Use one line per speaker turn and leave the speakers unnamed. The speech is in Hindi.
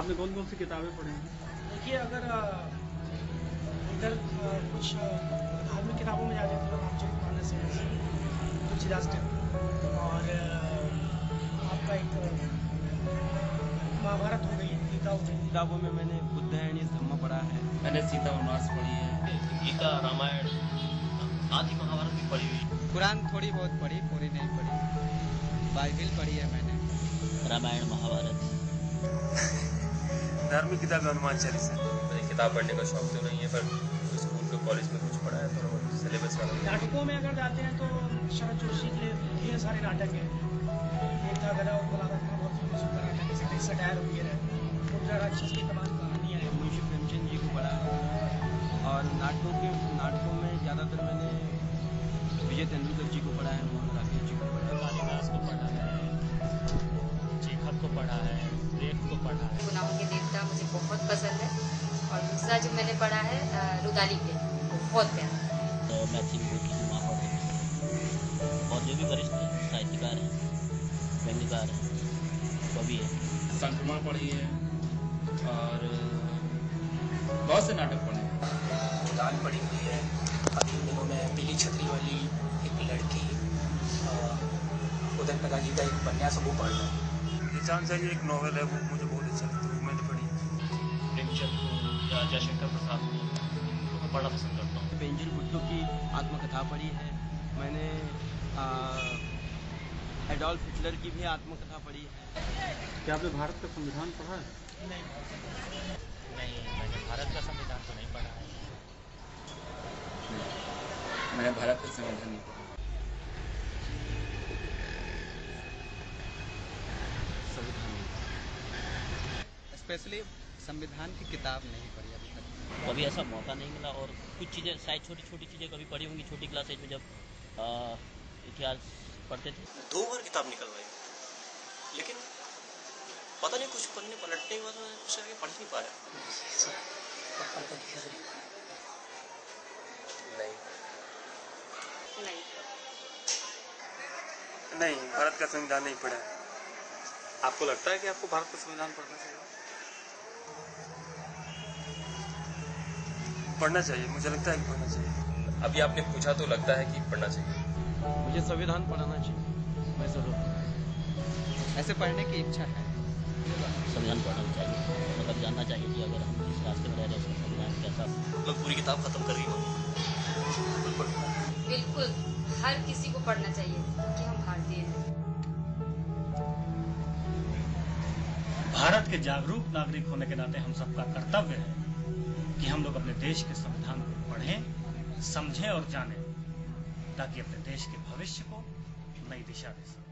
आपने कौन कौन सी किताबें पढ़ी हैं?
देखिए, अगर इधर कुछ धार्मिक किताबों में जा जाते तो रामचरितमानस है, तुलसीदास और आपका एक महाभारत हो गई, गीता हो गई।
किताबों में मैंने बुद्धायनी धम्म पढ़ा है,
मैंने सीता वनवास पढ़ी है, गीता, रामायण, आदि महाभारत भी पढ़ी हुई।
कुरान थोड़ी बहुत पढ़ी, पूरी नहीं पढ़ी। बाइबिल पढ़ी है मैंने,
रामायण, महाभारत।
धार्मिक किताब हनुमान चालीसा।
मुझे किताब पढ़ने का शौक तो नहीं है, पर स्कूल के कॉलेज में कुछ पढ़ा है, थोड़ा बहुत सिलेबस वाला।
नाटकों में अगर जाते हैं तो शरद जोशी के ढेर सारे नाटक हैं। एक था गदा और गुलाब का बहुत सुंदर नाटक है, जैसे सटायर हुई है, मुद्रा राक्षस की तमाम कहानियाँ हैं।
मुंशी प्रेमचंद जी को पढ़ा और नाटकों में ज़्यादातर मैंने विजय तेंदुलकर जी को पढ़ा है, मोहन राकेश जी को पढ़ा है,
कालिदास को पढ़ा है, चेखव को पढ़ा है, रेख को पढ़ा है।
गुनाहों के देवता मुझे बहुत पसंद है, और दूसरा जो मैंने पढ़ा है रुदाली प्ले, बहुत प्यारा।
मैथिली बुक की माँ पढ़ रही, और जो भी वरिष्ठ साहित्यकार हैं, व्यंग्यकार हैं, कवि है।
संक्रमा पढ़ी है और बहुत से नाटक पढ़े हैं।
दान पढ़ी हुई है। अभी दिनों में पीली छतरी वाली एक लड़की, उदयन प्रकाश जी का एक उपन्यास वो पढ़ रहा है।
निशान से एक नॉवेल है, वो मुझे बहुत अच्छा लगता है, वो मैंने पढ़ी।
प्रेमचंद को या जयशंकर प्रसाद को मैं बड़ा पसंद करता हूँ।
बेंजल भुट्टो की आत्मकथा पढ़ी है मैंने, एडोल्फ हिटलर की भी आत्मकथा पढ़ी है।
क्या आपने भारत का संविधान पढ़ा है?
नहीं, मैंने भारत का संविधान तो नहीं पढ़ा है।
मैंने भारत का संविधान नहीं पढ़ा।
स्पेशली संविधान की किताब नहीं पढ़ी अभी तक।
कभी ऐसा मौका नहीं मिला, और कुछ चीज़ें शायद छोटी चीज़ें कभी पढ़ी होंगी छोटी क्लास में, जब इतिहास पढ़ते थे।
2 बार किताब निकलवाई, लेकिन पता नहीं कुछ पढ़ने पलटने के बाद मैं कुछ आगे पढ़ नहीं पाया।
नहीं, भारत का संविधान नहीं पढ़ा है। आपको लगता है कि आपको भारत का संविधान पढ़ना चाहिए? पढ़ना चाहिए, मुझे लगता है कि पढ़ना चाहिए।
अभी आपने पूछा तो लगता है कि पढ़ना चाहिए।
मुझे संविधान पढ़ाना चाहिए, मैं ज़रूर।
ऐसे पढ़ने की इच्छा है।
संविधान पढ़ना चाहिए, मतलब जानना चाहिए कि अगर हम जिस रास्ते में रह रहे हैं उसका संविधान कैसा।
मैं पूरी किताब खत्म कर रही हूँ।
बिल्कुल हर किसी को पढ़ना चाहिए कि हम भारतीय हैं।
भारत के जागरूक नागरिक होने के नाते हम सबका कर्तव्य है कि हम लोग अपने देश के संविधान को पढ़ें, समझें और जानें, ताकि अपने देश के भविष्य को नई दिशा दे सकें।